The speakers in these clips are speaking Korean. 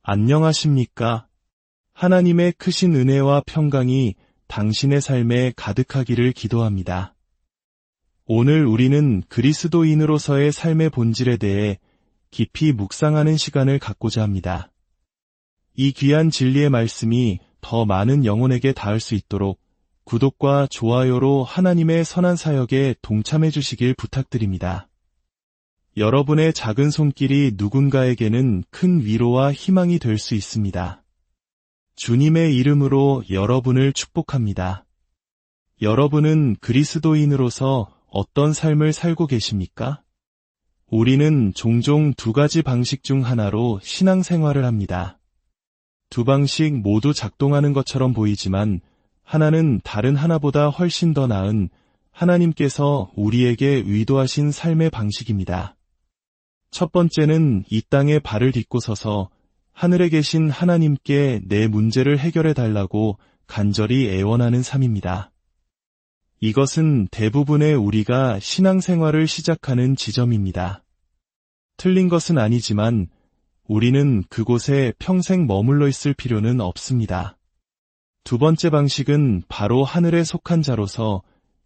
안녕하십니까? 하나님의 크신 은혜와 평강이 당신의 삶에 가득하기를 기도합니다. 오늘 우리는 그리스도인으로서의 삶의 본질에 대해 깊이 묵상하는 시간을 갖고자 합니다. 이 귀한 진리의 말씀이 더 많은 영혼에게 닿을 수 있도록 구독과 좋아요로 하나님의 선한 사역에 동참해 주시길 부탁드립니다. 여러분의 작은 손길이 누군가에게는 큰 위로와 희망이 될 수 있습니다. 주님의 이름으로 여러분을 축복합니다. 여러분은 그리스도인으로서 어떤 삶을 살고 계십니까? 우리는 종종 두 가지 방식 중 하나로 신앙생활을 합니다. 두 방식 모두 작동하는 것처럼 보이지만 하나는 다른 하나보다 훨씬 더 나은 하나님께서 우리에게 의도하신 삶의 방식입니다. 첫 번째는 이 땅에 발을 딛고 서서 하늘에 계신 하나님께 내 문제를 해결해 달라고 간절히 애원하는 삶입니다. 이것은 대부분의 우리가 신앙생활을 시작하는 지점입니다. 틀린 것은 아니지만 우리는 그곳에 평생 머물러 있을 필요는 없습니다. 두 번째 방식은 바로 하늘에 속한 자로서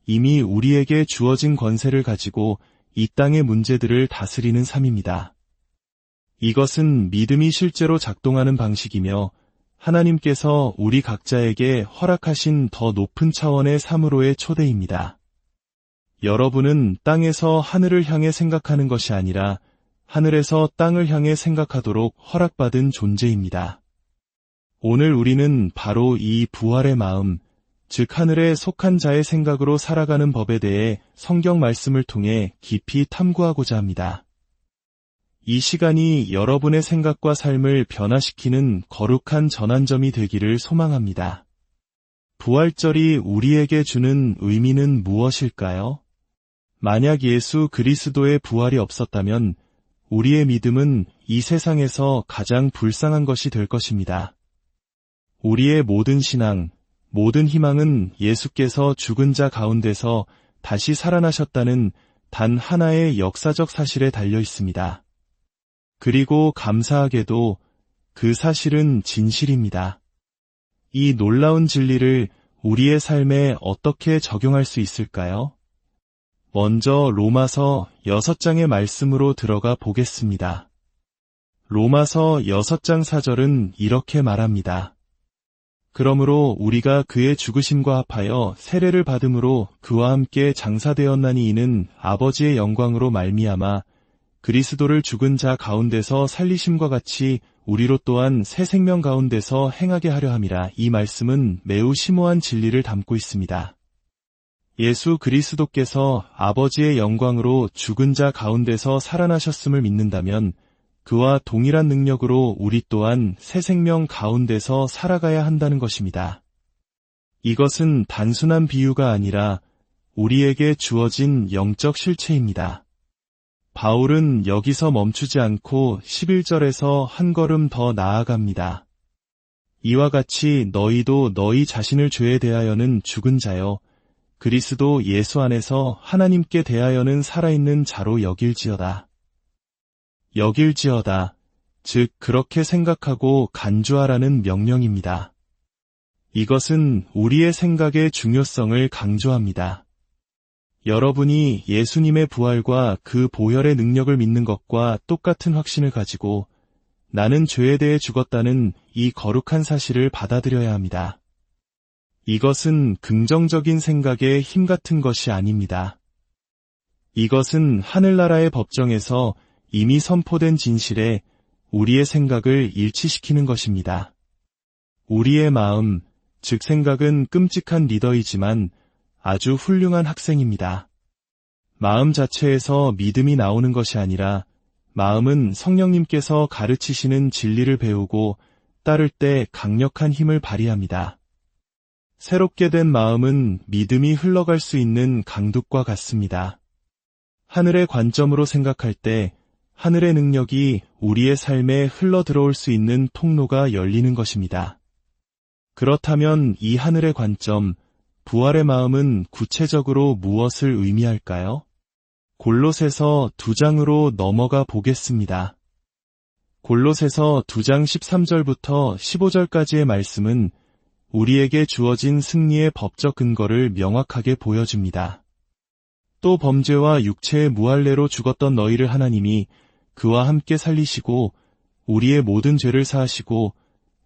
이미 우리에게 주어진 권세를 가지고 이 땅의 문제들을 다스리는 삶입니다. 이것은 믿음이 실제로 작동하는 방식이며 하나님께서 우리 각자에게 허락하신 더 높은 차원의 삶으로의 초대입니다. 여러분은 땅에서 하늘을 향해 생각하는 것이 아니라 하늘에서 땅을 향해 생각하도록 허락받은 존재입니다. 오늘 우리는 바로 이 부활의 마음, 즉 하늘에 속한 자의 생각으로 살아가는 법에 대해 성경 말씀을 통해 깊이 탐구하고자 합니다. 이 시간이 여러분의 생각과 삶을 변화시키는 거룩한 전환점이 되기를 소망합니다. 부활절이 우리에게 주는 의미는 무엇일까요? 만약 예수 그리스도의 부활이 없었다면 우리의 믿음은 이 세상에서 가장 불쌍한 것이 될 것입니다. 우리의 모든 신앙, 모든 희망은 예수께서 죽은 자 가운데서 다시 살아나셨다는 단 하나의 역사적 사실에 달려 있습니다. 그리고 감사하게도 그 사실은 진실입니다. 이 놀라운 진리를 우리의 삶에 어떻게 적용할 수 있을까요? 먼저 로마서 6장의 말씀으로 들어가 보겠습니다. 로마서 6장 4절은 이렇게 말합니다. 그러므로 우리가 그의 죽으심과 합하여 세례를 받음으로 그와 함께 장사되었나니 이는 아버지의 영광으로 말미암아 그리스도를 죽은 자 가운데서 살리심과 같이 우리로 또한 새 생명 가운데서 행하게 하려 함이라. 이 말씀은 매우 심오한 진리를 담고 있습니다. 예수 그리스도께서 아버지의 영광으로 죽은 자 가운데서 살아나셨음을 믿는다면 그와 동일한 능력으로 우리 또한 새 생명 가운데서 살아가야 한다는 것입니다. 이것은 단순한 비유가 아니라 우리에게 주어진 영적 실체입니다. 바울은 여기서 멈추지 않고 11절에서 한 걸음 더 나아갑니다. 이와 같이 너희도 너희 자신을 죄에 대하여는 죽은 자요 그리스도 예수 안에서 하나님께 대하여는 살아있는 자로 여길지어다. 여길지어다, 즉 그렇게 생각하고 간주하라는 명령입니다. 이것은 우리의 생각의 중요성을 강조합니다. 여러분이 예수님의 부활과 그 보혈의 능력을 믿는 것과 똑같은 확신을 가지고 나는 죄에 대해 죽었다는 이 거룩한 사실을 받아들여야 합니다. 이것은 긍정적인 생각의 힘 같은 것이 아닙니다. 이것은 하늘나라의 법정에서 이미 선포된 진실에 우리의 생각을 일치시키는 것입니다. 우리의 마음, 즉 생각은 끔찍한 리더이지만 아주 훌륭한 학생입니다. 마음 자체에서 믿음이 나오는 것이 아니라 마음은 성령님께서 가르치시는 진리를 배우고 따를 때 강력한 힘을 발휘합니다. 새롭게 된 마음은 믿음이 흘러갈 수 있는 강둑과 같습니다. 하늘의 관점으로 생각할 때 하늘의 능력이 우리의 삶에 흘러들어올 수 있는 통로가 열리는 것입니다. 그렇다면 이 하늘의 관점, 부활의 마음은 구체적으로 무엇을 의미할까요? 골로새서 2장으로 넘어가 보겠습니다. 골로새서 2장 13절부터 15절까지의 말씀은 우리에게 주어진 승리의 법적 근거를 명확하게 보여줍니다. 또 범죄와 육체의 무할례로 죽었던 너희를 하나님이 그와 함께 살리시고 우리의 모든 죄를 사하시고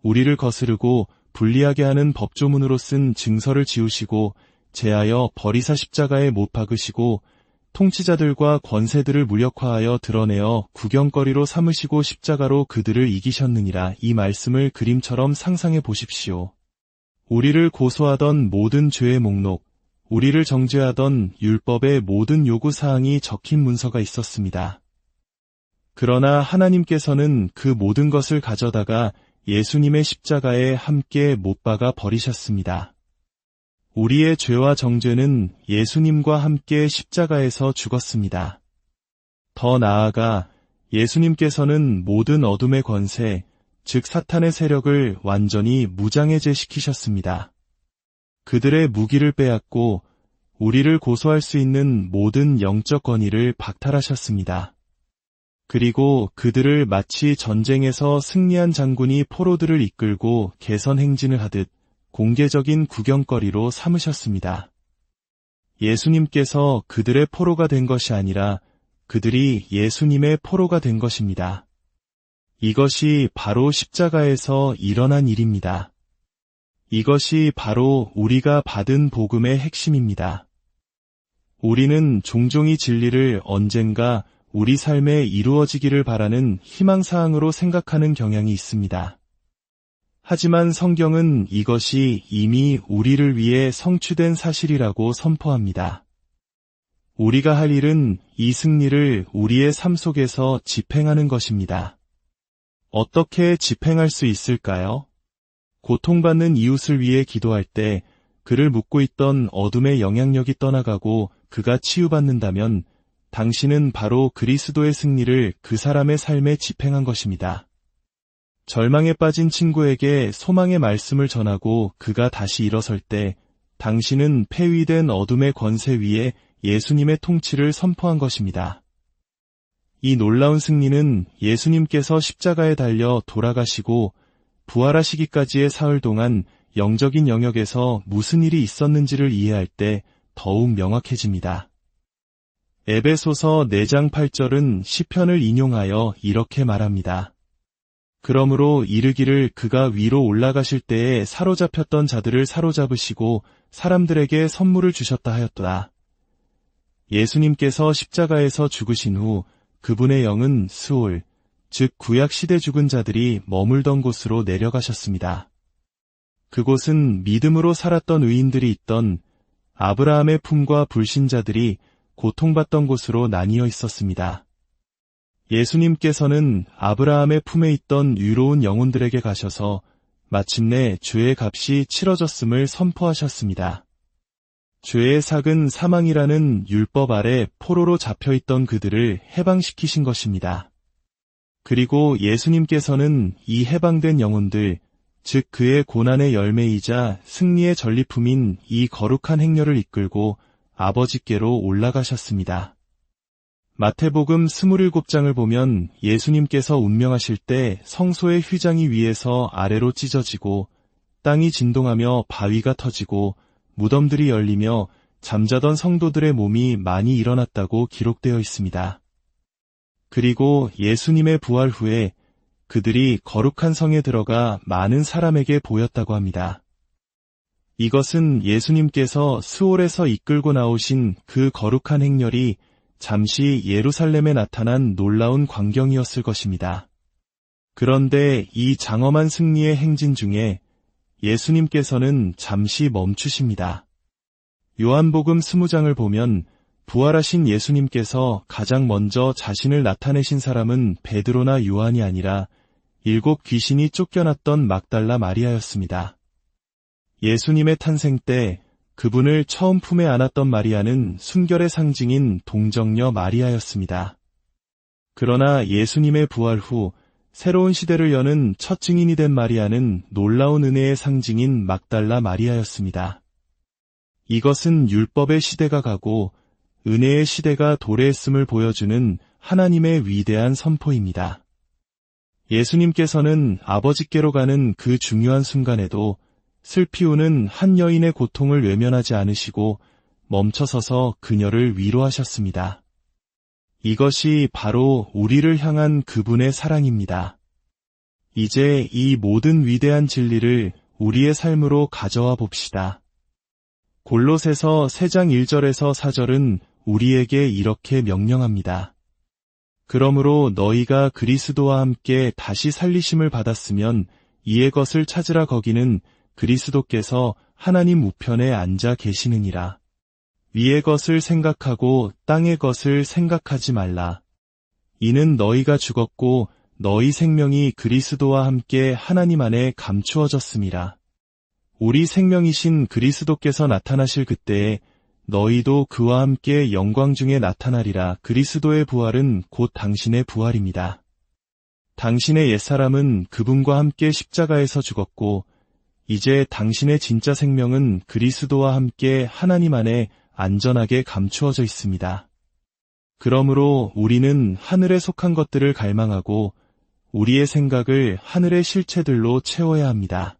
우리를 거스르고 불리하게 하는 법조문으로 쓴 증서를 지우시고 제하여 버리사 십자가에 못 박으시고 통치자들과 권세들을 무력화하여 드러내어 구경거리로 삼으시고 십자가로 그들을 이기셨느니라. 이 말씀을 그림처럼 상상해 보십시오. 우리를 고소하던 모든 죄의 목록, 우리를 정죄하던 율법의 모든 요구사항이 적힌 문서가 있었습니다. 그러나 하나님께서는 그 모든 것을 가져다가 예수님의 십자가에 함께 못 박아 버리셨습니다. 우리의 죄와 정죄는 예수님과 함께 십자가에서 죽었습니다. 더 나아가 예수님께서는 모든 어둠의 권세, 즉 사탄의 세력을 완전히 무장해제시키셨습니다. 그들의 무기를 빼앗고 우리를 고소할 수 있는 모든 영적 권위를 박탈하셨습니다. 그리고 그들을 마치 전쟁에서 승리한 장군이 포로들을 이끌고 개선 행진을 하듯 공개적인 구경거리로 삼으셨습니다. 예수님께서 그들의 포로가 된 것이 아니라 그들이 예수님의 포로가 된 것입니다. 이것이 바로 십자가에서 일어난 일입니다. 이것이 바로 우리가 받은 복음의 핵심입니다. 우리는 종종 이 진리를 언젠가 우리 삶에 이루어지기를 바라는 희망사항으로 생각하는 경향이 있습니다. 하지만 성경은 이것이 이미 우리를 위해 성취된 사실이라고 선포합니다. 우리가 할 일은 이 승리를 우리의 삶 속에서 집행하는 것입니다. 어떻게 집행할 수 있을까요? 고통받는 이웃을 위해 기도할 때 그를 묶고 있던 어둠의 영향력이 떠나가고 그가 치유받는다면 당신은 바로 그리스도의 승리를 그 사람의 삶에 집행한 것입니다. 절망에 빠진 친구에게 소망의 말씀을 전하고 그가 다시 일어설 때 당신은 폐위된 어둠의 권세 위에 예수님의 통치를 선포한 것입니다. 이 놀라운 승리는 예수님께서 십자가에 달려 돌아가시고 부활하시기까지의 사흘 동안 영적인 영역에서 무슨 일이 있었는지를 이해할 때 더욱 명확해집니다. 에베소서 4장 8절은 시편을 인용하여 이렇게 말합니다. 그러므로 이르기를 그가 위로 올라가실 때에 사로잡혔던 자들을 사로잡으시고 사람들에게 선물을 주셨다 하였도다. 예수님께서 십자가에서 죽으신 후 그분의 영은 스올, 즉 구약시대 죽은 자들이 머물던 곳으로 내려가셨습니다. 그곳은 믿음으로 살았던 의인들이 있던 아브라함의 품과 불신자들이 고통받던 곳으로 나뉘어 있었습니다. 예수님께서는 아브라함의 품에 있던 유로운 영혼들에게 가셔서 마침내 죄의 값이 치러졌음을 선포하셨습니다. 죄의 삭은 사망이라는 율법 아래 포로로 잡혀있던 그들을 해방시키신 것입니다. 그리고 예수님께서는 이 해방된 영혼들, 즉 그의 고난의 열매이자 승리의 전리품인 이 거룩한 행렬을 이끌고 아버지께로 올라가셨습니다. 마태복음 27장을 보면 예수님께서 운명하실 때 성소의 휘장이 위에서 아래로 찢어지고 땅이 진동하며 바위가 터지고 무덤들이 열리며 잠자던 성도들의 몸이 많이 일어났다고 기록되어 있습니다. 그리고 예수님의 부활 후에 그들이 거룩한 성에 들어가 많은 사람에게 보였다고 합니다. 이것은 예수님께서 스올에서 이끌고 나오신 그 거룩한 행렬이 잠시 예루살렘에 나타난 놀라운 광경이었을 것입니다. 그런데 이 장엄한 승리의 행진 중에 예수님께서는 잠시 멈추십니다. 요한복음 20장을 보면 부활하신 예수님께서 가장 먼저 자신을 나타내신 사람은 베드로나 요한이 아니라 7 귀신이 쫓겨났던 막달라 마리아였습니다. 예수님의 탄생 때 그분을 처음 품에 안았던 마리아는 순결의 상징인 동정녀 마리아였습니다. 그러나 예수님의 부활 후 새로운 시대를 여는 첫 증인이 된 마리아는 놀라운 은혜의 상징인 막달라 마리아였습니다. 이것은 율법의 시대가 가고 은혜의 시대가 도래했음을 보여주는 하나님의 위대한 선포입니다. 예수님께서는 아버지께로 가는 그 중요한 순간에도 슬피 우는 한 여인의 고통을 외면하지 않으시고 멈춰서서 그녀를 위로하셨습니다. 이것이 바로 우리를 향한 그분의 사랑입니다. 이제 이 모든 위대한 진리를 우리의 삶으로 가져와 봅시다. 골로새서 3장 1절에서 4절은 우리에게 이렇게 명령합니다. 그러므로 너희가 그리스도와 함께 다시 살리심을 받았으면 이의 것을 찾으라. 거기는 그리스도께서 하나님 우편에 앉아 계시느니라. 위의 것을 생각하고 땅의 것을 생각하지 말라. 이는 너희가 죽었고 너희 생명이 그리스도와 함께 하나님 안에 감추어졌음이라. 우리 생명이신 그리스도께서 나타나실 그때에 너희도 그와 함께 영광 중에 나타나리라. 그리스도의 부활은 곧 당신의 부활입니다. 당신의 옛사람은 그분과 함께 십자가에서 죽었고 이제 당신의 진짜 생명은 그리스도와 함께 하나님 안에 안전하게 감추어져 있습니다. 그러므로 우리는 하늘에 속한 것들을 갈망하고 우리의 생각을 하늘의 실체들로 채워야 합니다.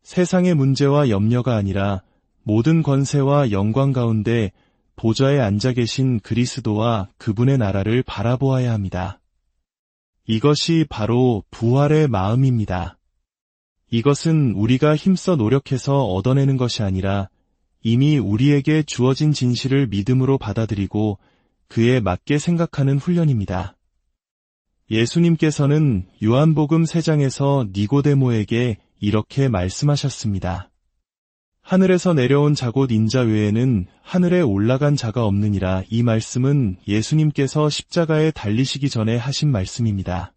세상의 문제와 염려가 아니라 모든 권세와 영광 가운데 보좌에 앉아 계신 그리스도와 그분의 나라를 바라보아야 합니다. 이것이 바로 부활의 마음입니다. 이것은 우리가 힘써 노력해서 얻어내는 것이 아니라 이미 우리에게 주어진 진실을 믿음으로 받아들이고 그에 맞게 생각하는 훈련입니다. 예수님께서는 요한복음 3장에서 니고데모에게 이렇게 말씀하셨습니다. 하늘에서 내려온 자 곧 인자 외에는 하늘에 올라간 자가 없느니라. 이 말씀은 예수님께서 십자가에 달리시기 전에 하신 말씀입니다.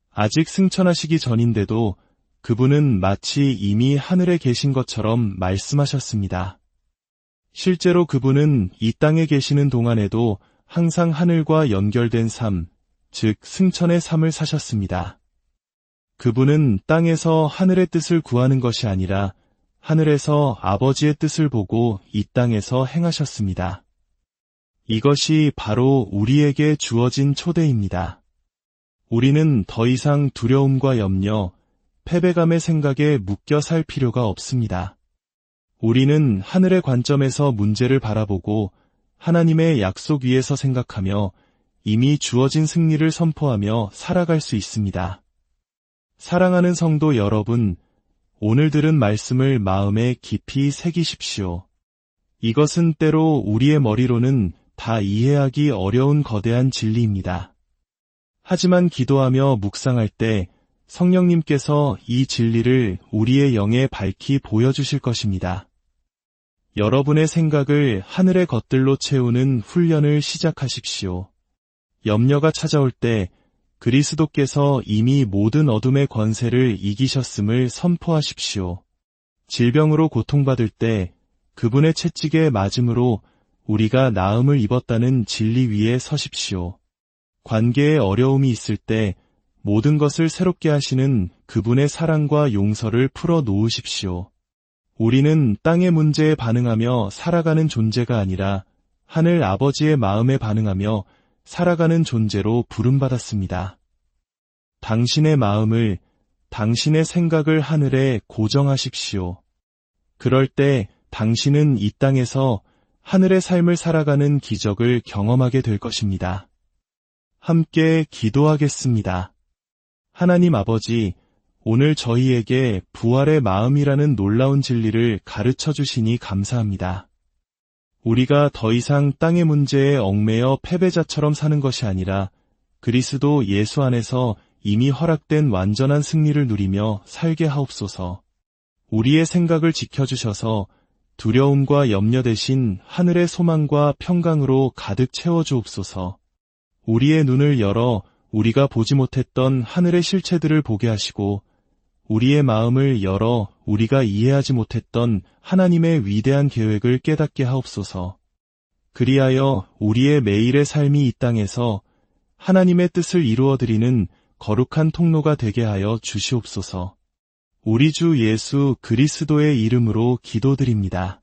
아직 승천하시기 전인데도 그분은 마치 이미 하늘에 계신 것처럼 말씀하셨습니다. 실제로 그분은 이 땅에 계시는 동안에도 항상 하늘과 연결된 삶, 즉 승천의 삶을 사셨습니다. 그분은 땅에서 하늘의 뜻을 구하는 것이 아니라 하늘에서 아버지의 뜻을 보고 이 땅에서 행하셨습니다. 이것이 바로 우리에게 주어진 초대입니다. 우리는 더 이상 두려움과 염려, 패배감의 생각에 묶여 살 필요가 없습니다. 우리는 하늘의 관점에서 문제를 바라보고 하나님의 약속 위에서 생각하며 이미 주어진 승리를 선포하며 살아갈 수 있습니다. 사랑하는 성도 여러분, 오늘 들은 말씀을 마음에 깊이 새기십시오. 이것은 때로 우리의 머리로는 다 이해하기 어려운 거대한 진리입니다. 하지만 기도하며 묵상할 때 성령님께서 이 진리를 우리의 영에 밝히 보여주실 것입니다. 여러분의 생각을 하늘의 것들로 채우는 훈련을 시작하십시오. 염려가 찾아올 때 그리스도께서 이미 모든 어둠의 권세를 이기셨음을 선포하십시오. 질병으로 고통받을 때 그분의 채찍에 맞음으로 우리가 나음을 입었다는 진리 위에 서십시오. 관계에 어려움이 있을 때 모든 것을 새롭게 하시는 그분의 사랑과 용서를 풀어 놓으십시오. 우리는 땅의 문제에 반응하며 살아가는 존재가 아니라 하늘 아버지의 마음에 반응하며 살아가는 존재로 부름받았습니다. 당신의 마음을, 당신의 생각을 하늘에 고정하십시오. 그럴 때 당신은 이 땅에서 하늘의 삶을 살아가는 기적을 경험하게 될 것입니다. 함께 기도하겠습니다. 하나님 아버지, 오늘 저희에게 부활의 마음이라는 놀라운 진리를 가르쳐 주시니 감사합니다. 우리가 더 이상 땅의 문제에 얽매여 패배자처럼 사는 것이 아니라 그리스도 예수 안에서 이미 허락된 완전한 승리를 누리며 살게 하옵소서. 우리의 생각을 지켜주셔서 두려움과 염려 대신 하늘의 소망과 평강으로 가득 채워주옵소서. 우리의 눈을 열어 우리가 보지 못했던 하늘의 실체들을 보게 하시고 우리의 마음을 열어 우리가 이해하지 못했던 하나님의 위대한 계획을 깨닫게 하옵소서. 그리하여 우리의 매일의 삶이 이 땅에서 하나님의 뜻을 이루어드리는 거룩한 통로가 되게 하여 주시옵소서. 우리 주 예수 그리스도의 이름으로 기도드립니다.